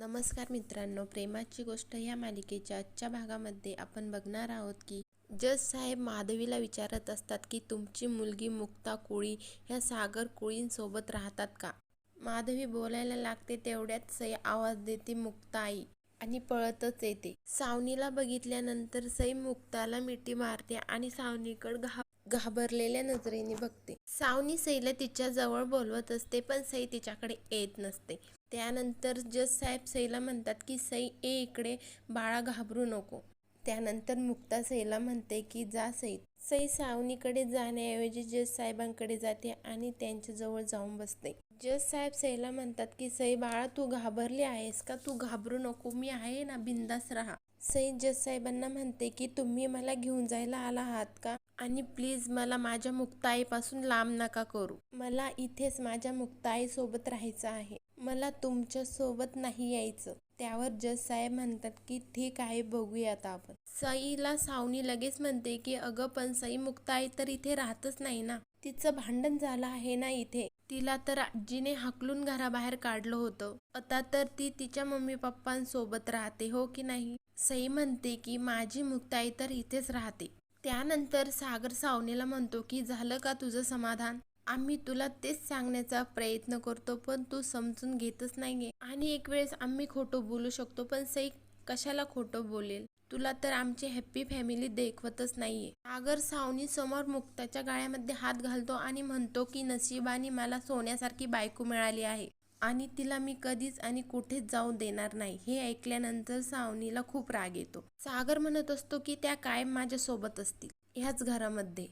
नमस्कार मित्रांनो, प्रेमाची गोष्ट या मालिकेच्या आजच्या भागामध्ये आपण बघणार आहोत की जज साहेब माधवीला विचारत असतात की तुमची मुलगी मुक्ता कोळी ह्या सागर कोळींसोबत राहतात का. माधवी बोलायला लागते तेवढ्यात सई आवाज देते, मुक्ता आई, आणि पळतच येते. सावनीला बघितल्यानंतर सई मुक्ताला मिठी मारते आणि सावनीकडे घाबरलेल्या नजरेने बघते. सावनी सईला तिच्या जवळ बोलवत असते पण सई तिच्याकडे येत नसते. त्यानंतर जज साहेब सईला म्हणतात की सई ए इकडे, बाळा घाबरू नको. त्यानंतर मुक्ता सईला म्हणते की जा सई. सई सावनीकडे जाण्याऐवजी जज साहेबांकडे जाते आणि त्यांच्या जवळ जाऊन बसते. जज साहेब सईला म्हणतात की सई बाळा, तू घाबरली आहेस का? तू घाबरू नको, मी आहे ना, बिंदास राहा. सई जज साहेबांना म्हणते की तुम्ही मला घेऊन जायला आला आहात का, आणि प्लीज मला माझ्या मुक्ताईपासून लांब नका करू. मला इथेच माझ्या मुक्ताई सोबत राहायचं आहे, मला तुमच्या सोबत नाही यायचं. त्यावर जज साहेब म्हणतात की ठीक आहे, बघूयात आपण. सईला सावनी लगेच म्हणते की अगं पण सई, मुक्ताई तर इथे राहतच नाही ना, तिचं भांडण झालं आहे ना इथे, तिला तर आजीने हाकलून घराबाहेर काढलं होतं, आता तर ती तिच्या मम्मी पप्पांसोबत राहते, हो की नाही. सई म्हणते की माझी मुक्ताई तर इथेच राहते. त्यानंतर सागर सावनीला म्हणतो की झालं का तुझं समाधान? आम्ही तुला तेच सांगण्याचा प्रयत्न करतो पण तू समजून घेतच नाहीये, आणि एक वेळेस आम्ही खोटं बोलू शकतो पण सई कशाला खोटं बोलेल, तुला तर आमची हॅप्पी फॅमिली देखवतच नाहीये. सागर सावनी समोर मुक्ताच्या गाळ्यामध्ये हात घालतो आणि म्हणतो की नशिबाने मला सोन्यासारखी बायको मिळाली आहे आणि तिला मी कधीच आणि कुठेच जाऊ देणार नाही. हे ऐकल्यानंतर सावनीला खूप राग येतो. सागर म्हणत असतो की त्या कायम माझ्या सोबत असतील ह्याच घरामध्ये.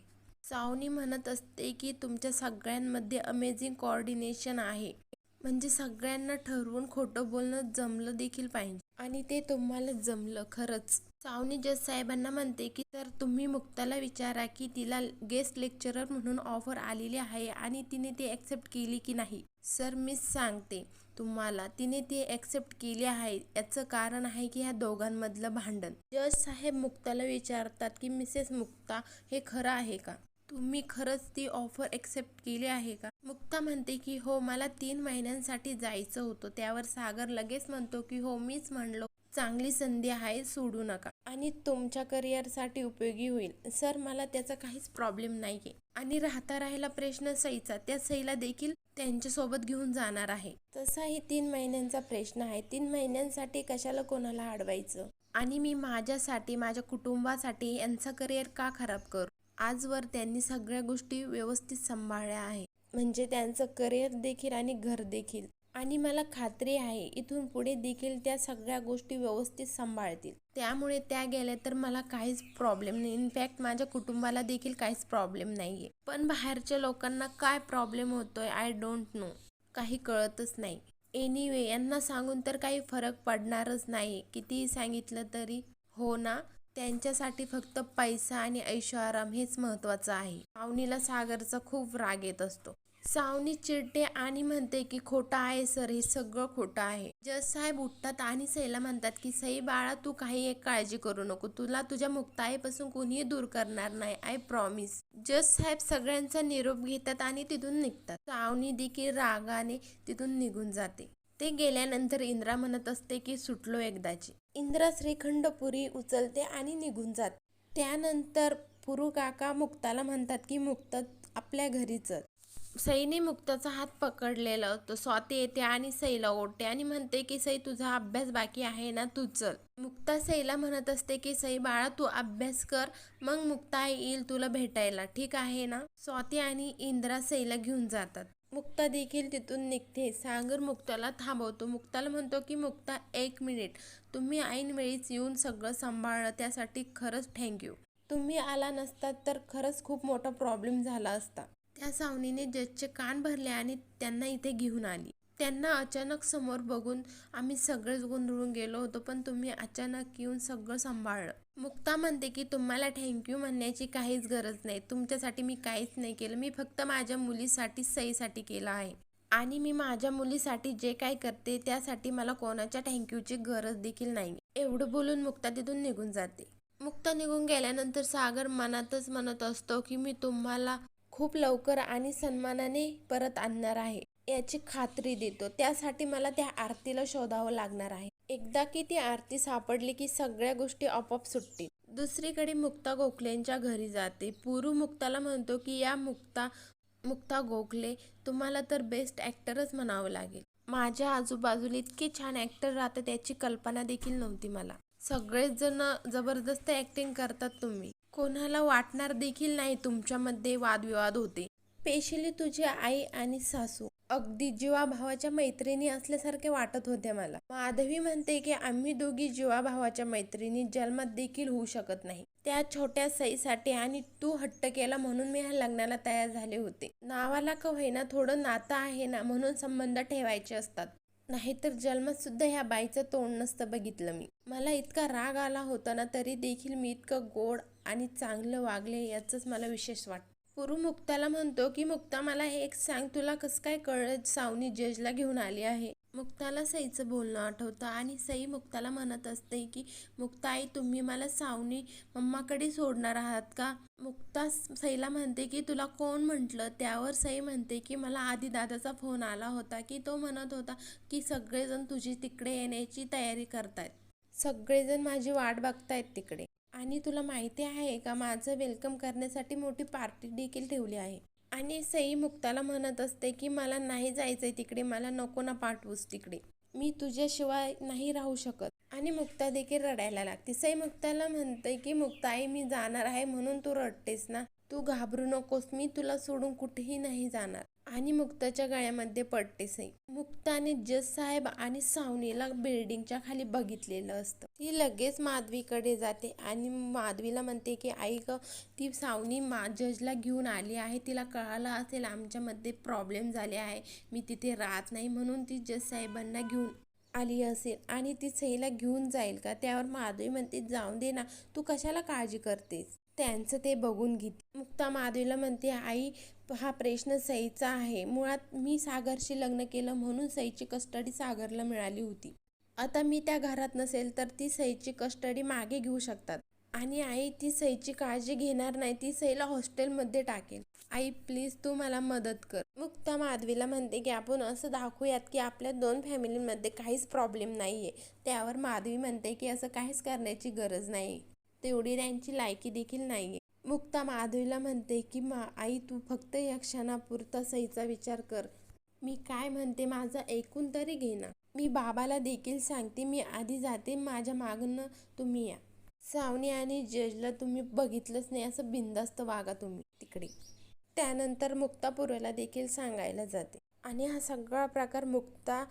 सावनी म्हणत असते की तुमच्या सगळ्यांमध्ये अमेझिंग कोऑर्डिनेशन आहे, म्हणजे सगळ्यांना ठरवून खोटं बोलणं जमलं देखील पाहिजे, आणि ते तुम्हाला जमलं खरंच. सावनी जज साहेबांना म्हणते की तर तुम्ही मुक्ताला विचारा की तिला गेस्ट लेक्चरर म्हणून ऑफर आलेली आहे आणि तिने ती ॲक्सेप्ट केली की नाही. सर मीच सांगते तुम्हाला, तिने ती ॲक्सेप्ट केली आहे. याचं कारण आहे की ह्या दोघांमधलं भांडण. जज साहेब मुक्ताला विचारतात की मिसेस मुक्ता, हे खरं आहे का? तुम्ही खरंच ती ऑफर ॲक्सेप्ट केली आहे का? मुक्ता म्हणते की हो, मला 3 महिन्यांसाठी जायचं होतं. त्यावर सागर लगेच म्हणतो की हो, मीच म्हणलो चांगली संधी आहे, सोडू नका, आणि तुमच्या करिअरसाठी उपयोगी होईल. सर मला त्याचा काहीच प्रॉब्लेम नाहीये, आणि राहिला प्रश्न सईचा, त्या सईला देखील त्यांच्यासोबत घेऊन जाणार आहे. तसाही 3 महिन्यांचा प्रश्न आहे, 3 महिन्यांसाठी कशाला कोणाला अडवायचं, आणि मी माझ्यासाठी, माझ्या कुटुंबासाठी यांचं करिअर का खराब करू. आजवर त्यांनी सगळ्या गोष्टी व्यवस्थित सांभाळल्या आहे, म्हणजे त्यांचं करिअर देखील आणि घर देखील, आणि मला खात्री आहे इथून पुढे देखील त्या सगळ्या गोष्टी व्यवस्थित सांभाळतील. त्यामुळे त्या गेल्या तर मला काहीच प्रॉब्लेम नाही, इनफॅक्ट माझ्या कुटुंबाला देखील काहीच प्रॉब्लेम नाहीये. पण बाहेरच्या लोकांना काय प्रॉब्लेम होतोय आय डोंट नो, काही कळतच नाही. एनिवे, यांना सांगून तर काही फरक पडणारच नाही, कितीही सांगितलं तरी. हो ना, त्यांच्यासाठी फक्त पैसा आणि ऐशोआराम हेच महत्वाचं आहे. सावनीला सागरचा खूप राग येत असतो. सावनी चिडते आणि म्हणते की खोटं आहे सर, हे सगळं खोटं आहे. जज साहेब उठतात आणि सईला म्हणतात की सई बाळा, तू काही एक काळजी करू नको, तुला तुझ्या मुक्ताईपासून कोणीही दूर करणार नाही, आय प्रॉमिस. जज साहेब सगळ्यांचा निरोप घेतात आणि तिथून निघतात. सावनी देखील रागाने तिथून निघून जाते. ते गेल्यानंतर इंद्रा म्हणत असते की सुटलो एकदाची. इंद्रा श्रीखंड पुरी उचलते आणि निघून जाते. त्यानंतर पुरू काका मुक्ताला म्हणतात की मुक्ता, आपल्या घरी चल. सईने मुक्ताचा हात पकडलेला होतो. स्वाती येते आणि सईला ओढते आणि म्हणते की सई, तुझा अभ्यास बाकी आहे ना, तू चल. मुक्ता सईला म्हणत असते की सई बाळा, तू अभ्यास कर, मग मुक्ता येईल तुला भेटायला, ठीक आहे ना. स्वाती आणि इंद्रा सईला घेऊन जातात. मुक्ता देखील तिथून निघते. सागर मुक्ताला थांबवतो. मुक्ताला म्हणतो की मुक्ता, 1 मिनिट, तुम्ही ऐनवेळीच येऊन सगळं सांभाळलं त्यासाठी खरंच थँक्यू. तुम्ही आला नसतात तर खरंच खूप मोठा प्रॉब्लेम झाला असता. त्या सावनीने जजचे कान भरले आणि त्यांना इथे घेऊन आली. त्यांना अचानक समोर बघून आम्ही सगळेच गोंधळून गेलो होतो, पण तुम्ही अचानक येऊन सगळं सांभाळलं. मुक्ता म्हणते की तुम्हाला थँक्यू म्हणण्याची काहीच गरज नाही, तुमच्यासाठी मी काहीच नाही केलं, मी फक्त माझ्या मुलीसाठी, सईसाठी केलं आहे, आणि मी माझ्या मुलीसाठी जे काय करते त्यासाठी मला कोणाच्या थँक्यूची गरज देखील नाही. एवढं बोलून मुक्ता तिथून निघून जाते. मुक्ता निघून गेल्यानंतर सागर मनातच म्हणत असतो की मी तुम्हाला खूप लवकर आणि सन्मानाने परत आणणार आहे. याची खात्री देतो. त्यासाठी मला त्या आरतीला शोधावं लागणार आहे. एकदा की ती आरती सापडली की सगळ्या गोष्टी आपोआप सुटतील. दुसरीकडे मुक्ता गोखलेंच्या घरी जाते. पुरू मुक्ताला म्हणतो की या मुक्ता गोखले, तुम्हाला तर बेस्ट ॲक्टरच म्हणावं लागेल. माझ्या आजूबाजूला इतके छान ॲक्टर राहतात याची कल्पना देखील नव्हती मला. सगळेच जण जबरदस्त ॲक्टिंग करतात तुम्ही. कोणाला वाटणार देखील नाही तुमच्यामध्ये वादविवाद होते. स्पेशली तुझी आई आणि सासू अगदी जीवाभावाच्या मैत्रिणी असल्यासारखे वाटत होत्या मला. माधवी म्हणते की आम्ही दोघी जीवाभावाच्या मैत्रिणी जन्मात देखील होऊ शकत नाही. त्या छोट्या सईसाठी आणि तू हट्ट केला म्हणून मी ह्या लग्नाला तयार झाले होते. नावाला का होईना थोडं नातं आहे ना, म्हणून संबंध ठेवायचे असतात. नाहीतर जन्मात सुद्धा ह्या बाईचं तोंड नसतं बघितलं मी. मला इतका राग आला होता ना, तरी देखील मी इतकं गोड आणि चांगलं वागले याचंच मला विशेष वाटतं. पुरू मुक्ताला म्हणतो की मुक्ता मला एक सांग, तुला कसं काय कळलं सावनी जजला घेऊन आली आहे? मुक्ताला सईचं बोलणं आठवतं आणि सई मुक्ताला म्हणत असते की मुक्ता आई, तुम्ही मला सावनी मम्माकडे सोडणार आहात का? मुक्ता सईला म्हणते की तुला कोण म्हटलं? त्यावर सई म्हणते की मला आधी दादाचा फोन आला होता की तो म्हणत होता की सगळेजण तुझी तिकडे येण्याची तयारी करतायत. सगळेजण माझी वाट बघतायत तिकडे. आणि तुला माहिती आहे का, माझं वेलकम करण्यासाठी मोठी पार्टी देखील ठेवली आहे. आणि सई मुक्ताला म्हणत असते की मला नाही जायचंय तिकडे, मला नको ना पाठवूस तिकडे, मी तुझ्याशिवाय नाही राहू शकत. आणि मुक्ता देखील रडायला लागते. सई मुक्ताला म्हणते की मुक्ता आई, मी जाणार आहे म्हणून तू रडतेस ना, तू घाबरू नकोस, मी तुला सोडून कुठेही नाही जाणार. आणि मुक्ताच्या गळ्यामध्ये पडते सई. मुक्ताने जज साहेब आणि सावनीला बिल्डिंगच्या खाली बघितलेलं असतं. ती लगेच माधवीकडे जाते आणि माधवीला म्हणते की आई ग, ती सावनी जजला घेऊन आली आहे, तिला कळालं असेल आमच्यामध्ये प्रॉब्लेम झाले आहे, मी तिथे राहत नाही म्हणून ती जज साहेबांना घेऊन आली असेल आणि ती सईला घेऊन जाईल का? त्यावर माधवी म्हणते जाऊन दे ना, तू कशाला काळजी करतेस, त्यांचं ते बघून घेत. मुक्ता माधवीला म्हणते आई, हा प्रश्न सईचा आहे. मुळात मी सागरशी लग्न केलं म्हणून सईची कस्टडी सागरला मिळाली होती. आता मी त्या घरात नसेल तर ती सईची कस्टडी मागे घेऊ शकतात. आणि आई, ती सईची काळजी घेणार नाही, ती सईला हॉस्टेलमध्ये टाकेल. आई प्लीज तू मला मदत कर. मुक्ता माधवीला म्हणते की आपण असं दाखवूयात की आपल्या दोन फॅमिलीमध्ये काहीच प्रॉब्लेम नाहीये. त्यावर माधवी म्हणते की असं काहीच करण्याची गरज नाही, तेवढी त्यांची लायकी देखील नाहीये. मुक्ता माधवीला म्हणते की आई, तू फक्त या क्षणापुरता सईचा विचार कर. मी काय म्हणते माझं ऐकून तरी घे ना. मी बाबाला देखील सांगते, मी आधी जाते, माझ्या मागनं तुम्ही या. सावनी आणि जजला तुम्ही बघितलंच नाही असं बिनधास्त वागा तुम्ही तिकडे. त्यानंतर मुक्ता पुरूला देखील सांगायला जाते आणि हा सगळा प्रकार मुक्ता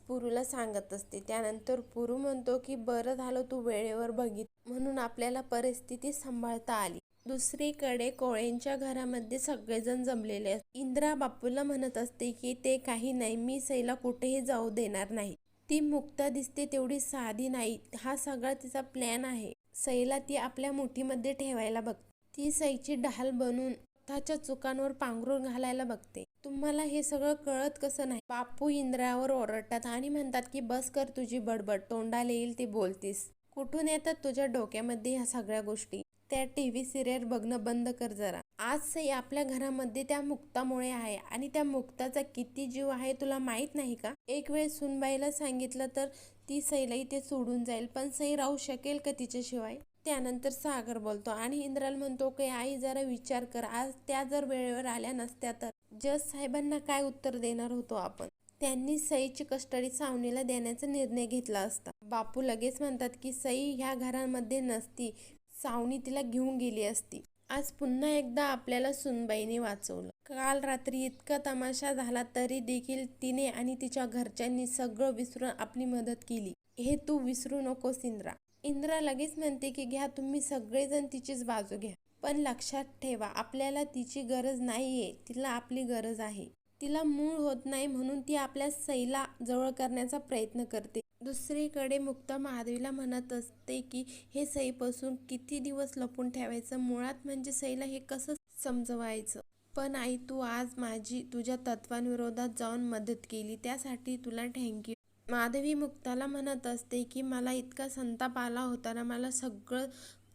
पुरूला सांगत असते. त्यानंतर पुरू म्हणतो की बरं झालं तू वेळेवर बघित, म्हणून आपल्याला परिस्थिती सांभाळता आली. दुसरीकडे कोळेंच्या घरामध्ये सगळेजण जमलेले असतात. इंदिरा बापूला म्हणत असते की ते काही नाही, मी सईला कुठेही जाऊ देणार नाही. ती मुक्ता दिसते तेवढी साधी नाही, हा सगळा तिचा प्लॅन आहे. सईला ती आपल्या मुठीमध्ये ठेवायला बघते. ती सईची ढाल बनून स्वतःच्या चुकांवर पांघरून घालायला बघते. तुम्हाला हे सगळं कळत कसं नाही? बापू इंद्रावर ओरडतात आणि म्हणतात की बस कर तुझी बडबड, तोंडाला येईल ते बोलतीस. कुठून येतात तुझ्या डोक्यामध्ये ह्या सगळ्या गोष्टी? त्या टीव्ही सिरियल बघणं बंद कर जरा. आज सई आपल्या घरामध्ये त्या मुक्तामुळे आहे आणि त्या मुक्ताचा किती जीव आहे तुला माहित नाही का? एक वेळ सुनबाईला सांगितलं तर ती सईला इथे सोडून जाईल, पण सई राहू शकेल का तिच्याशिवाय? त्यानंतर सागर बोलतो आणि इंद्राला म्हणतो की आई जरा विचार कर, आज त्या जर वेळेवर आल्या नसत्या तर जज साहेबांना काय उत्तर देणार होतो आपण? त्यांनी सईची कस्टडी सावनीला देण्याचा निर्णय घेतला असता. बापू लगेच म्हणतात की सई ह्या घरामध्ये नसती, सावनी तिला घेऊन गेली असती. आज पुन्हा एकदा आपल्याला सुनबाईने वाचवलं. काल रात्री इतका तमाशा झाला तरी देखील तिने आणि तिच्या घरच्यांनी सगळं विसरून आपली मदत केली, हे तू विसरू नकोस इंद्रा. इंद्रा लगेच म्हणते की घ्या तुम्ही सगळेजण तिचीच बाजू घ्या, पण लक्षात ठेवा आपल्याला तिची गरज नाहीये, तिला आपली गरज आहे. तिला मूळ होत नाही म्हणून ती आपल्या सईला जवळ करण्याचा प्रयत्न करते. दुसरीकडे मुक्ता माधवीला म्हणत असते की हे सईपासून किती दिवस लपून ठेवायचं, मुळात म्हणजे सईला हे कसं समजवायचं. पण आई, तू आज माझी तुझ्या तत्वांविरोधात जाऊन मदत केली त्यासाठी तुला थँक्यू. माधवी मुक्ताला म्हणत असते की मला इतका संताप आला होता ना, मला सगळं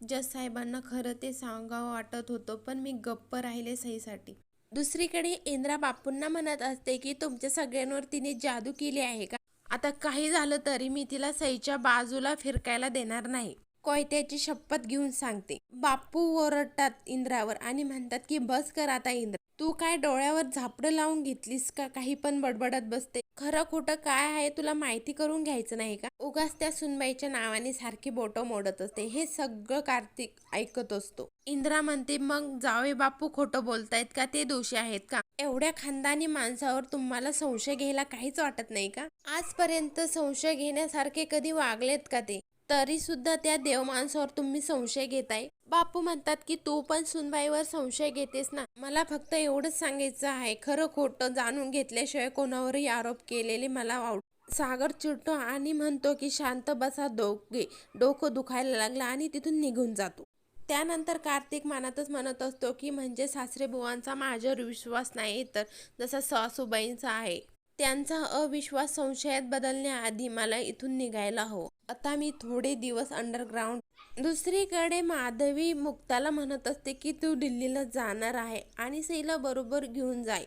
जज साहेबांना खरं ते सांगावं वाटत होतं, पण मी गप्प राहिले सईसाठी. दुसरीकडे इंद्रा बापूंना म्हणत असते की तुमच्या सगळ्यांवर तिने जादू केली आहे का? आता काही झालं तरी मी तिला सईच्या बाजूला फिरकायला देणार नाही, कोयत्याची शपथ घेऊन सांगते. बापू ओरडतात इंद्रावर आणि म्हणतात की बस कर आता इंद्रा, तू काय डोळ्यावर झापडं लावून घेतलीस का? काही पण बडबडत बसते. खरं खोटं काय आहे तुला माहिती करून घ्यायचं नाही का? उगाच त्या सुनबाईच्या नावाने सारखी बोटं मोडत असते. हे सगळं कार्तिक ऐकत असतो. इंद्रा म्हणते मग जावे बापू खोटं बोलतायत का? ते दोषी आहेत का? एवढ्या खानदानी माणसावर तुम्हाला संशय घ्यायला काहीच वाटत नाही का? आजपर्यंत संशय घेण्यासारखे कधी वागलेत का ते? तरी सुद्धा त्या देव माणसावर तुम्ही संशय घेताय. बापू म्हणतात की तू पण सुनबाईवर संशय घेतेस ना. मला फक्त एवढंच सांगायचं आहे, खरं खोटं जाणून घेतल्याशिवाय कोणावरही आरोप केलेले मला आवडत. सागर चिडतो आणि म्हणतो की शांत बसा दोघे. डोकं दुखायला लागलं आणि तिथून निघून जातो. त्यानंतर कार्तिक मनातच म्हणत असतो की म्हणजे सासरेबुवांचा माझ्यावर विश्वास नाही तर जसा सासूबाईंचा आहे. त्यांचा अविश्वास संशयात बदलण्याआधी मला इथून निघायला हवं. आता मी थोडे दिवस अंडरग्राऊंड. दुसरीकडे माधवी मुक्ताला म्हणत असते की तू दिल्लीला जाणार आहे आणि सईला बरोबर घेऊन जाय,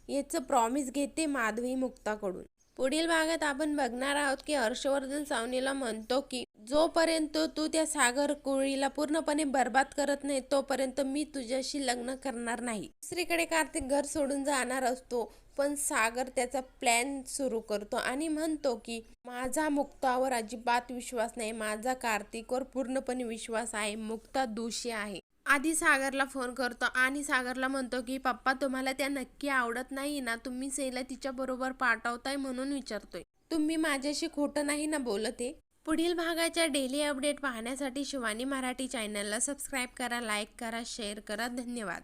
याचं प्रॉमिस घेते माधवी मुक्ताकडून. पुढील भागात आपण बघणार आहोत की हर्षवर्धन सावनीला म्हणतो की जोपर्यंत तू त्या सागर कोळीला पूर्णपणे बर्बाद करत नाही तोपर्यंत मी तुझ्याशी लग्न करणार नाही. दुसरीकडे कार्तिक घर सोडून जाणार असतो पण सागर त्याचा प्लॅन सुरू करतो आणि म्हणतो की माझा मुक्तावर अजिबात विश्वास नाही, माझा कार्तिकवर पूर्णपणे विश्वास आहे, मुक्ता दोषी आहे. आधी सागरला फोन करतो आणि सागरला म्हणतो की पप्पा तुम्हाला त्या नक्की आवडत नाही ना? तुम्ही सईला तिच्या बरोबर पाठवताय म्हणून विचारतोय. तुम्ही माझ्याशी खोटं नाही ना बोलते? पुढील भागाच्या डेली अपडेट पाहण्यासाठी शिवानी मराठी चॅनलला सबस्क्राईब करा, लाईक करा, शेअर करा. धन्यवाद.